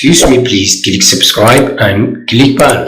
Excuse me, please click subscribe and click bell.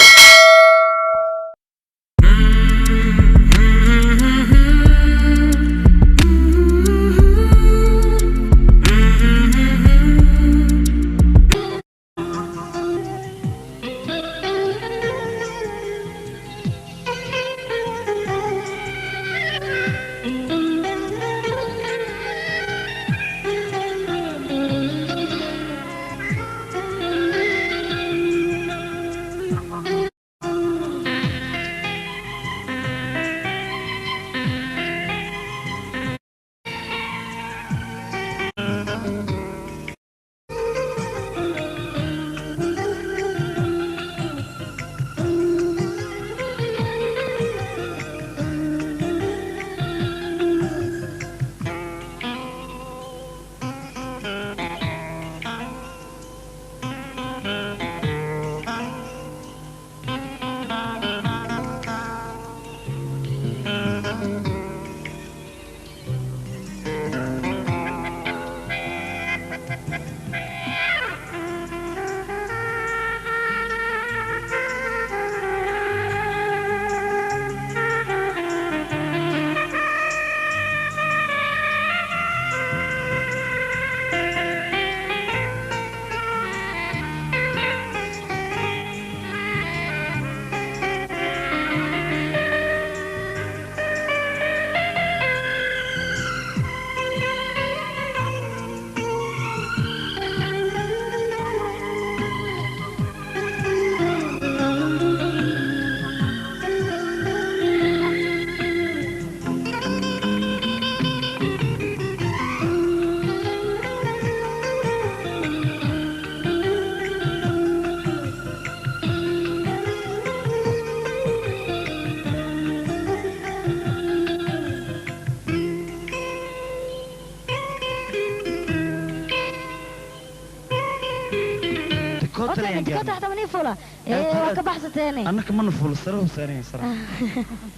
أنا كمان فول صراحة وسارين صراحة.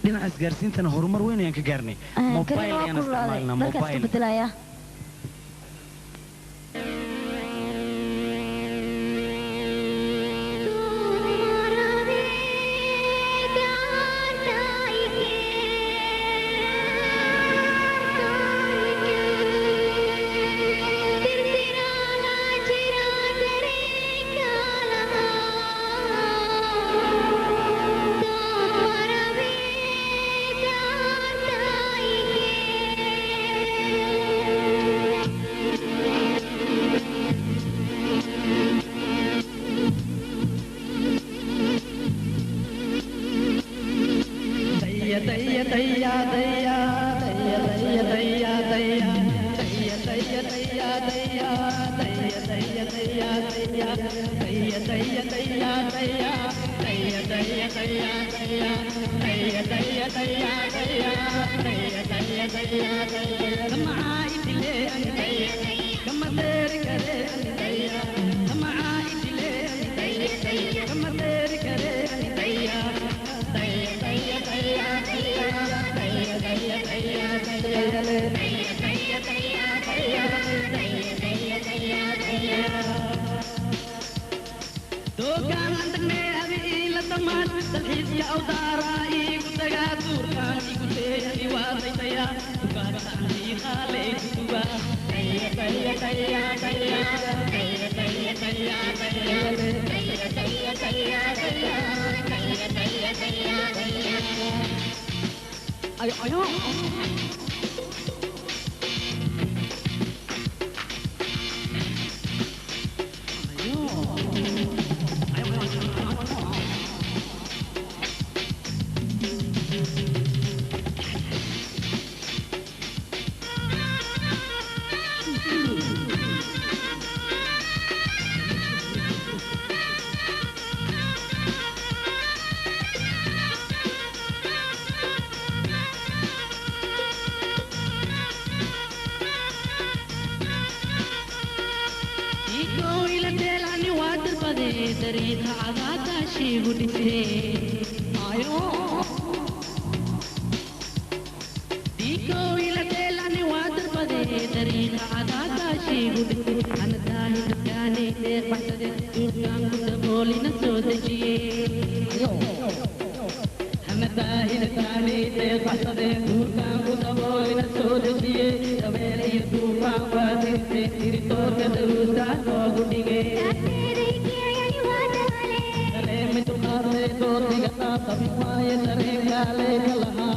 لنا أسجارسين تنا هرمر وين يعني كجارني. موبايل أنا استعملنا موبايل. ترين عذاب شيء أنا داهي دكاني دير بحتدي كان كنت بولي نسودجي أنا داهي دكاني دير بحتدي كان كنت بولي نسودجي تبالي يدوما وادي تيري تور كدوسا نوغديجي में तुम्हारे दो दिगना कभी पाए तरे गाले कलहा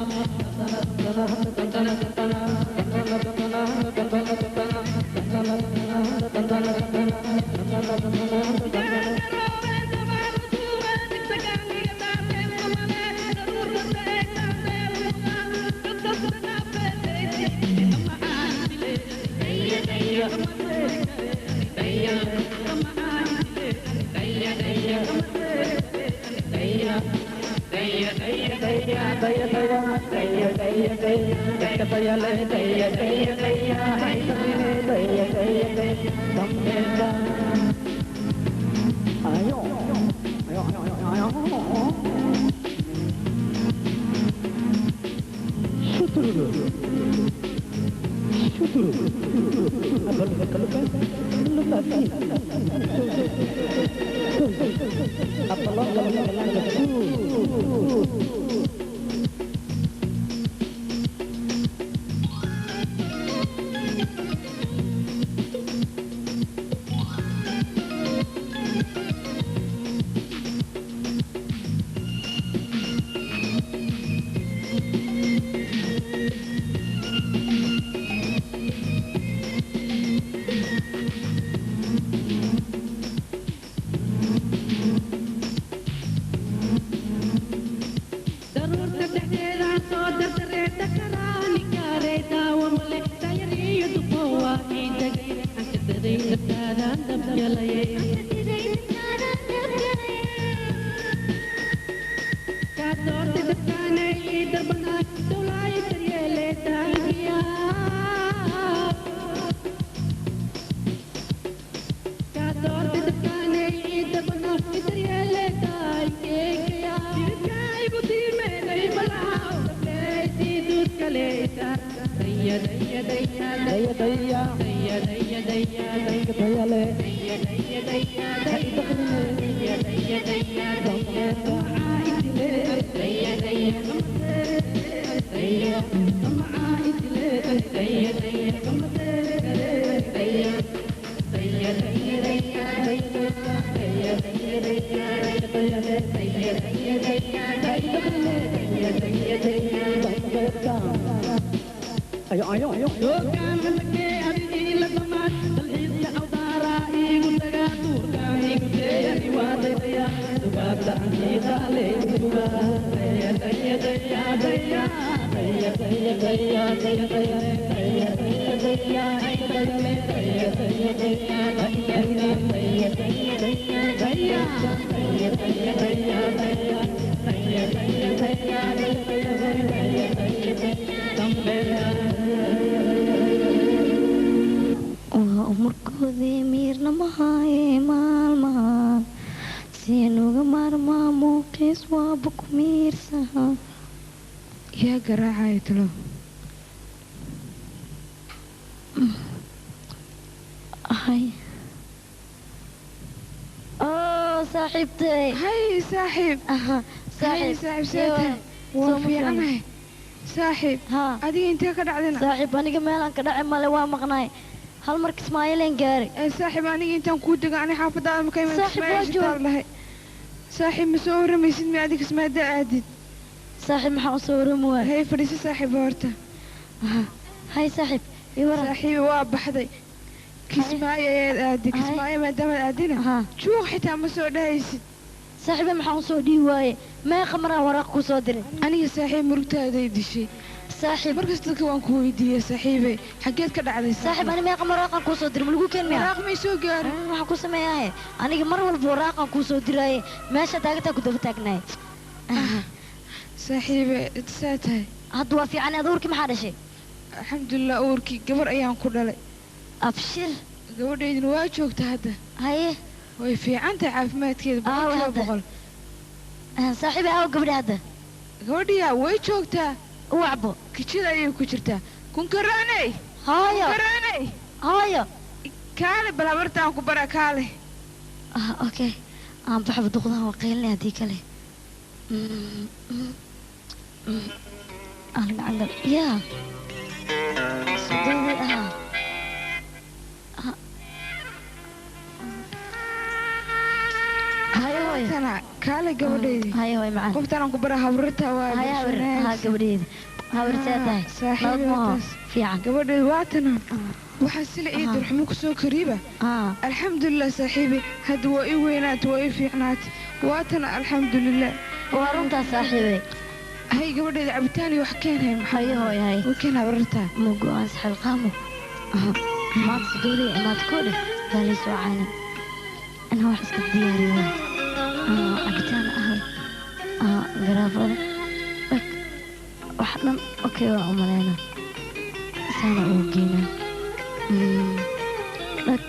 صاحب هذه انت كده عندنا صاحب انا كمان كده مالي وامقناي هل مرك اسماعيلين قاري صاحب انا انت كنت يعني حافظه مكان صاحب صاحب مسؤول ما يسد معدك اسمها دعادد صاحب ما حصور مو هي فريسه صاحب هورتا هاي صاحب يورا صاحبي واب بحدي كسمايا ادك كسمايا ما دام ادنا شو حتى ما سو دهيسد صاحب ما حصو دي واي ما خمره وراق كو سو ديري aniga صاحب murugtaada dishay صاحب markas dadka waan ku weydiiyay saaxiibay xageed ka dhacday صاحب انا ما خمره كو سو دير ملغو keen miya waraaq may soo gaarin waxa ku sameeyay aniga mar walba waraaq ku soo diray meesha taagta ku daba taagnay saaxiibay saatay hadda waa fiican aduurkii maxaa dhashay alxamdulillah uurkii gabar ayaan ku dhalay abshir gabadheedina waa joogtaa hadda haye way fiicantahay caafimaadkeeda boqol صاحبي أو قبل هذا قولي يا وين شوكتا وعبو كتير أيوة كتيرتا كون كراني هايا براني هايا كالي بلا برتان كبرا كالي اوكي انا بحب دقدها وقيلني هديك لي انا عندك يا صدقني هاي أنا كالي قبلي هاي معنا قفت أنا كبرا هبرتها ها قبلي هاورتها صاحبي في عن قبلي واتنا وحسيل عيد رحمك سو قريبة الحمد لله صاحبي هاد وإي وينات وإي في عنات واتنا الحمد لله وارنتا صاحبي هاي قبلي عبتاني وحكينا هاي وكنا برتها موجو أنصح القامو ما تصدوري ما تقولي قالي سوعانا أنا واحد كدياري عبتان أهل قرافة وحنا أوكي وعملنا سنة وجينا لك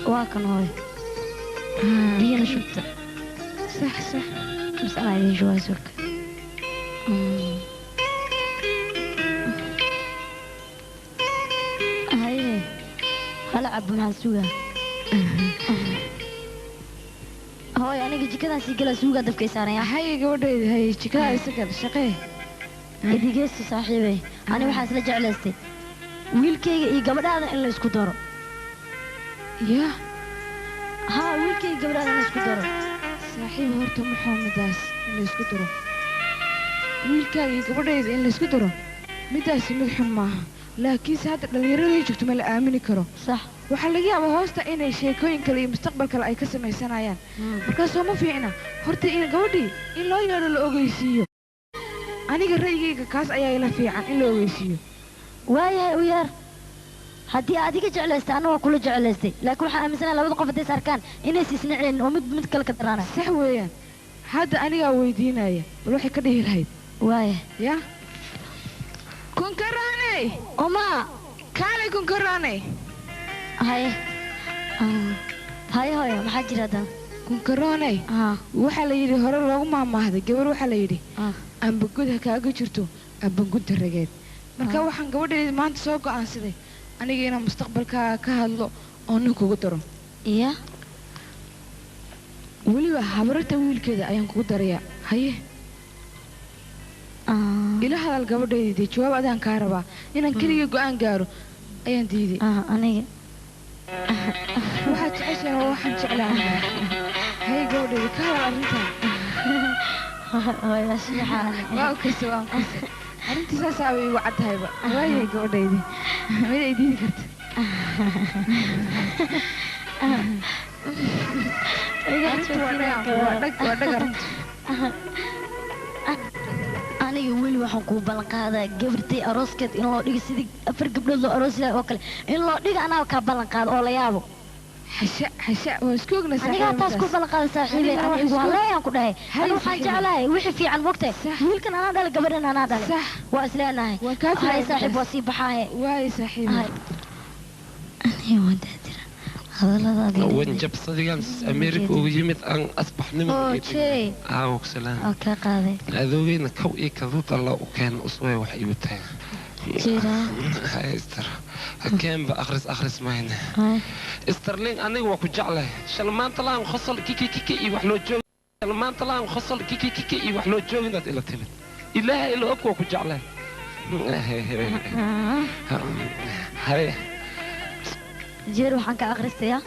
واكن هاي بينا شفته صح بس أنا عايزين جوازك هاي هلعب مع السوق هاي أنا جي كذا سيجلا سوق هذا في سنة هاي قبلي هاي شكلها سكر شقيه إذا جيت صاحبي أنا وحاس رجع لستي ويلكي قبل هذا إلا إسكودر يا ويلكي قبل هذا إسكودر صاحبي هرتو محمد داس إلا إسكودر ويلكي قبل هذا إلا إسكودر مداس مدحم معها لكن ساعات الدليرة جبت ما لآمني كرو صح waxaa laga yaabaa hoosta inay sheekooyin kale iyo mustaqbal kale ay ka samaysanayaan markaasoo ma fiicna horta in gabadhii in loo yeedho la ogeysiiyo aniga ra'yigayga kaas ayaa ila fiican in la ogeysiiyo waayahay u yeer haddii adiga jeclaystay anna waa kula jeclaystay laakiin waxaan aaminsanahay labada qof hadday sarkaan inaysa isnaceen oo mid kale ka daraanay sax weeyaan hadda anigaa weydiinaya bal waxay ka dhihi lahayd waaya ya kunkaraane oma kaalay kunkaraane haye hooyo maxaa jira haddana kunkarooney waxaa la yidhi hore loogu maamaahday gabar waxaa la yidhi amba god ha kaaga jirto amba gunta rageed marka waxaan gabadheeda maanta soo go'aansaday aniga inaan mustaqbalkaaga ka hadlo oo nin kugu daro iya weliba habarta wiilkeeda ayaan kugu darayaa haye ila hadal gabadheedii dee jawaab adaan kaa rabaa inaan keliga go'aan gaaro ayaan diiday aniga waxaad jeceshahay oo waxaan jeclaa hay gabadheeda ka hadal arrintan waa ukasta waan kasta arrintii saasaa way igu cad tahayba waayahay gabadheydii mid ay diidi karta waa dhag arrinta aniga weli waxaan kuu ballan qaadaa gabartay arooskeed in loo dhigo sidii 4 gabdhood loo aroos lahay oo kale in loo dhigo anaa kaa ballan qaado oo la yaabo xasha waa isku ogna aniga taas ku ballan qaada saaxiibay anigu wallahi ku dhahay aniga waxaan jeclahay wixii fiican waqti wiilkan anaa dhalay gabadhan anaa dhalay waa isleenahay hay saaxiib waa sii baxaaye waay saaxiibay aniga waan daadira وانجب صديقان أمريكا ويمت أن أصبح نمط شيء سلام أوكي قاضي هذوين كوي كذوط الله وكان أسوي وحيوتها جيران هاي استر كان بأخرس ما هنا استرلين أنا وكو جعله شلمان طلع خصل كي وحلو جو شلمان طلع خصل كي وحلو جو نت إلى تمت إله إلا أكو وكو جعله هاي جير وحنك أخرستيا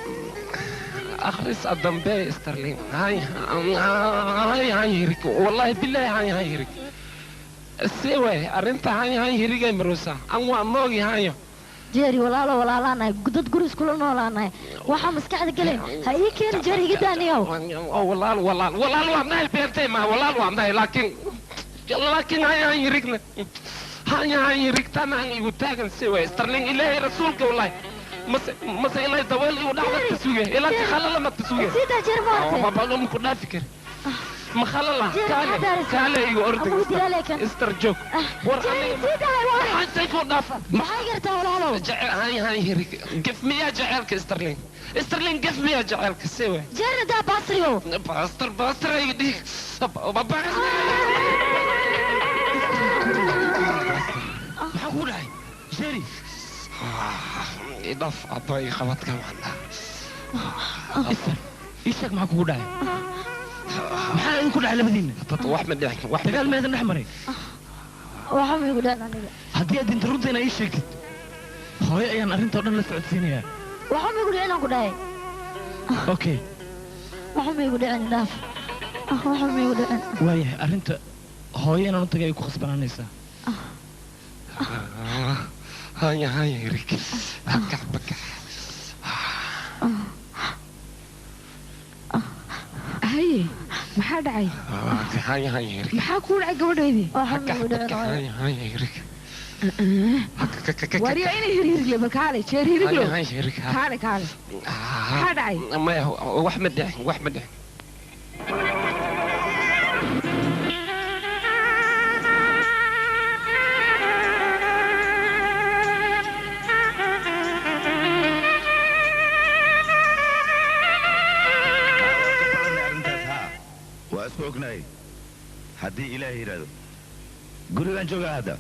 أخرس الدنبي استرلين هاي هيرك والله بالله هاي هيرك السوي أرنت هاي هيرك مروسا أمو أموجي هاي جيري ولا أنا قدرت قرص كلنا ولا أنا واحد مسكحة كلام هاي كير جيري جدا نيو والله ما البيرتي ما والله لكن هاي هيركنا هاي هيرك تنا يوتاجن سوي استرلين إلهي رسولك والله مس إلى دوال ودعوة تسويه إلى تخلل ما تسويه سيدا جرمانته بابا لهم كنا فكر مخلله كاله يورد استرجوك سيدا هاي سيفو نافع هاي قرتها ولا هاي هيرك قف مية جعلك استرلين قف مية جعلك سوي جرد ده باصريو باستر يديك بابا maxaa kugu dhacay jeeri idaf aday qabadka wada isag maxaa kugu dhacay maxaa idinku dhacay labadiinna dad wax ma dhicin wax dagaal meedan dhex maray waxa ma igu dhacay aniga haddii aad inta runta inaa ii sheegtid hooyo ayaan arrintoo dhan la socodsiinayaa waxa ma igu dhacay inaan ku dhahay okay waxa ma igu dhacay dhaaf waxa ma igu dhacay waayahay arrinta hooyo inaan u tagay ay ku khasbanaanaysaa haya Erik bakax bakax haye maxaa dhacay haya Erik maxaa kuu dhacay gabadhaydii waxa ma igu dhacay haya Erik wariyo inay hirhirle balkaale jeer hiriglo haya Erik kaale kaale maxaa dhacay ma wax ma dhicin wax ma dhicin ognahay haddii ilaahay yidhaahdo gurigaan joogaa hadda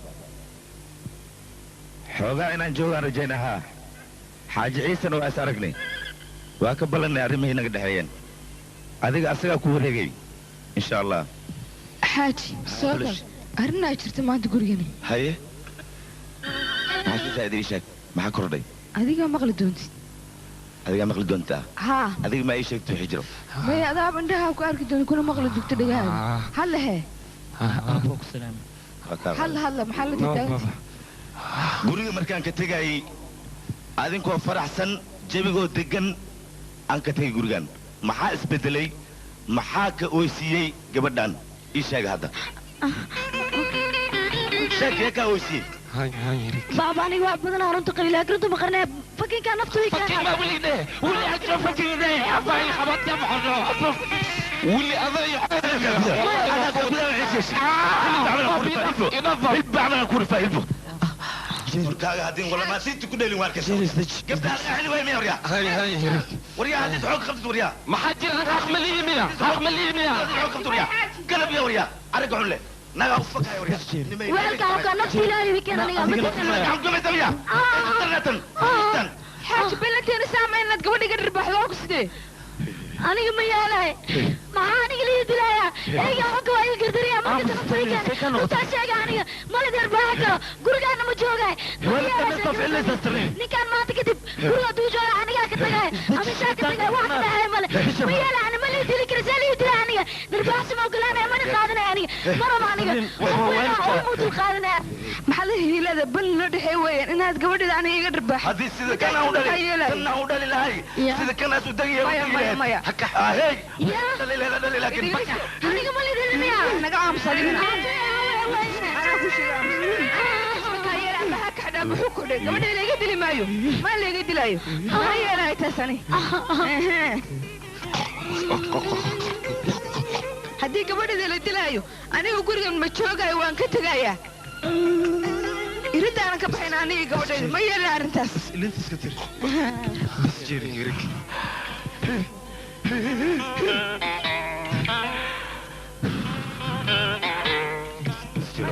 xoogaa inaan joogaan rajayna haa xaaji ciisana waa is aragnay waa ka ballannay arrimihii naga dhexeeyeen adiga asagaa ku wareegay insha allah xaaji soo gal arrinaa jirta maanta gurigani haye maxaa si saa'id ii sheeg maxaa kordhay adigaa maqli doontid adigaa maqli doontaa haa adiga maa ii sheegto wixii jiro maya adaab indhahaa ku arki dooni kuna maqli dugto dhagahaada hadle hee aabbo ku salaamay hadla maxaa la titaagan guriga markaan ka tegayay adinkoo faraxsan jebigoo deggan aan ka tegay gurigan maxaa isbedelay maxaa ka oysiiyey gabadhan ii sheega hadda sheekee kaa oysiiyey بابا أنا واحد بدنا أرنت قليل أكرد مقرنا فكين كان نفسه يكان فكين ما ولي أجرى فكين ده أباي خبط يا محرر ولي أضيع مركاga hadin wala ma si ku dheelin waarka gabdha ahli way meeya wariya hadid xoog qabtid wariya ma xajir aqmaliye miya xoog qabtid wariya qalab ya wariya arag xun le naga u fakay wariya ويلك أنا نفسي لا يمكن أنا حاج بلنتين سامعين لا تقولي قرب بحلوك سدي أنا ما يالاي ما أنا قلي دلايا إيه حق واي قدري ما كنت نفسي وتاشي أنا ما لي درب هكذا قولي أنا مجوعي ولا تنطف إلا تسترين نكان ما تكتب قولي دوجو أنا قاعد كتجاي أنا شاكت تجاي واحد من هاي مال ما يلا أنا ما لي دلي كرسالي ودلي أنا درب حسب ما قول أنا ما نقادنا يعني مرة ما أنا أموت القادنا محله هلا بل ندحي وين إنها تقولي أنا يقرب هذه سيدة كان أودل لهاي سيدة كان أسودي مايا هاي أنا لكن ما لي دلي أنا قام صلي أنا كل حدا بحكوا قبل اللي يقدر لي مايو ما اللي يقدر لايو هاي أنا يتسني هدي قبل اللي يدلايو أنا أقول من متشوقة وان كتجايا يرد أنا كبحين أنا قبل ما يلا أنتس اللي أنت سكتر بس جيري يرك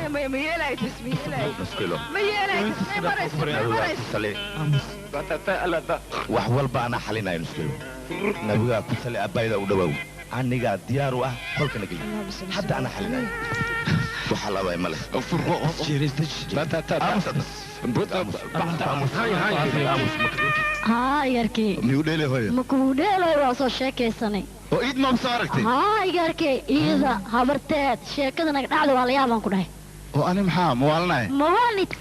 ما يلا يتسمي ما يلا يتسمي wax walba ana xalinayo nuskilo nabiga ku sali abayda u dhawow aniga diyaar u ah qolka nagay hadda ana xalinayo waxa la way male جيري ها يركي miyuu hooyo مكوديلو واسو شيكيساني oo iid ma soo aragtay ها يركي إذا هبرتات شيكذا نقدر ولا يابان كده oo ani maxaa mawaalnay موالد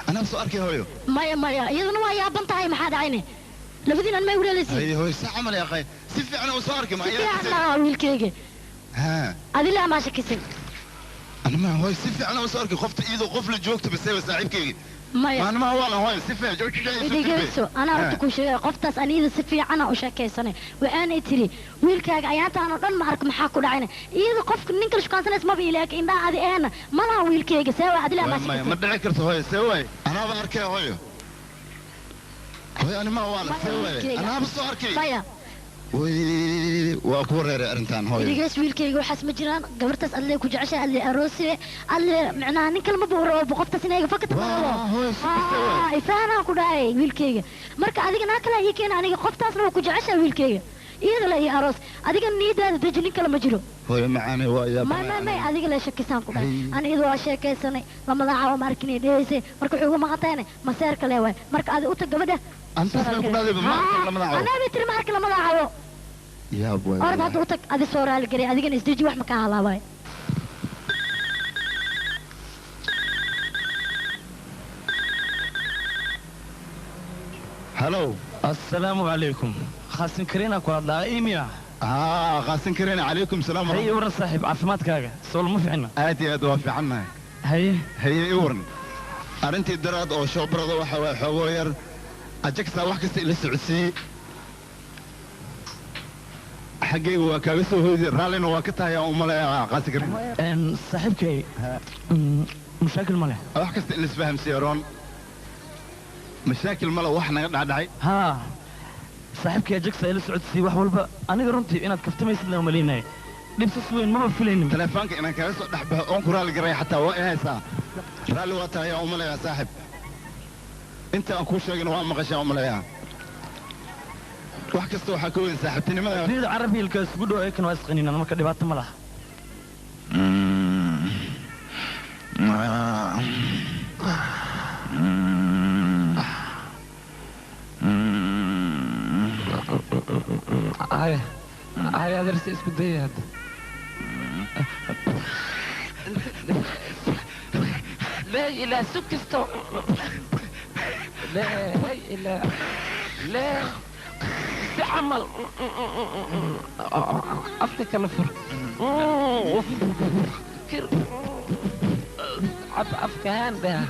ana soo arkay hooyo مايا إذا نوا يابان تاي محد عينه لبدينا ما يقول لسي ay hooyo sax amal ya akhay si fiican oo soo arkay ma أنا ويلكيجي ha هذه لا ما شكيسين ana ma hooyo si fiican oo soo arkay qofta iido qof la joogto basay saaxiibkayga مايا أنا ما والله هاي سفيع إذا جلسوا أنا أردت شيء قفتس أنا إذا سفيع أنا أشكي سنة وأنا تري ويلكاج أيات أنا ضن معرك محاكو دعينا إذا قفك ننكر شو كان سنة ما بيلاك إن ده هذه أنا ما لا ويلكاج سوى عدلا ما شكي ما دعكرت هاي سوي أنا باركي هاي هاي أنا ما والله سوي أنا بس أركي مايا way waa ku wareeray arrintan hooyo iligaas wiilkayga waxaas ma jiraan gabartaas adlee ku jeceshay adlee aroosile adlee macnaha nin kalema buu boqoftaas inayga fakata maqabo ifaanaa ku dhahay wiilkayga marka adiga naa kale ii keena aniga qoftaasna waa ku jeceshaa wiilkayga iyada la ii aroos adiga niidaada deji nin kale ma jiro hooyo macaane waa yaa may adiga la shakisaan ku dhahay aniga waa sheekaysanay lamada caawa markii dheeysay marka wuxuu uga maqatayna maseer kale waay marka adiga u tag gabadha anta soo ku dhaday lamada caawa ana bay tiri markii lamada caawa yaa boy orad hadda u tag adi soo raali garay adigana isdeji wax ma ka halaabay hello assalaamu calaykum khaasin karina ku hadlaa imiya qaasin karina calaykum salaam haye waran saaxiib caafimaadkaaga soo lama fiicna aad iyo aad waa fiicannahay haye i waran arrintii daraad oo shoobrada waxa waa xoogoo yar ajagtaa wax kasta ila socodsiiyey xaggayga waa kaaga soo hoydi raallina waa ka tahay aan u maleeyaa qaasin karina saaxiibkay mashaakil ma leh wax kasta ila isfahamsiiye roon mashaakil male wax naga dhacdhacay haa saaxiibkay ajagsa ila socodsiiyey wax walba aniga runtii inaad kaftamaysid lama maleynaya dhibsas weyn maba filaynin teleefoonka inaan kaaga soo dhex baxo oon ku raalli garay xataa waa i haysaa raalli waa tahay aan u maleeyaa saaxib inta aan kuu sheegin waa maqashaa u maleeyaa wax kasta waxaa ka weyn saaxiibtinimada niyada carabiilka isugu dhow eekana waa isqaniinaan marka dhibaato ma laha ay adeersi isku daya hadda لا إله سكستو لا إله لا تعمل أفتك الفر أفكهان بها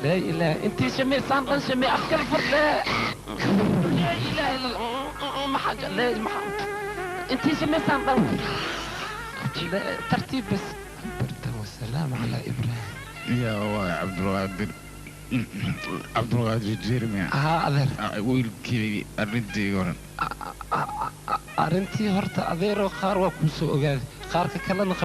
لا إله أنت شمي صامغن شمي أفك الفر لا إله إلا ما حاجة لا ما أنت شمي صامغن ترتيب بس والسلام على إبراهيم يا عبد القادر الجيرمي أذر ويلكي أرنتي قرن أرنتي هرت أذيرو خار وكوسو أجاد خارك كلا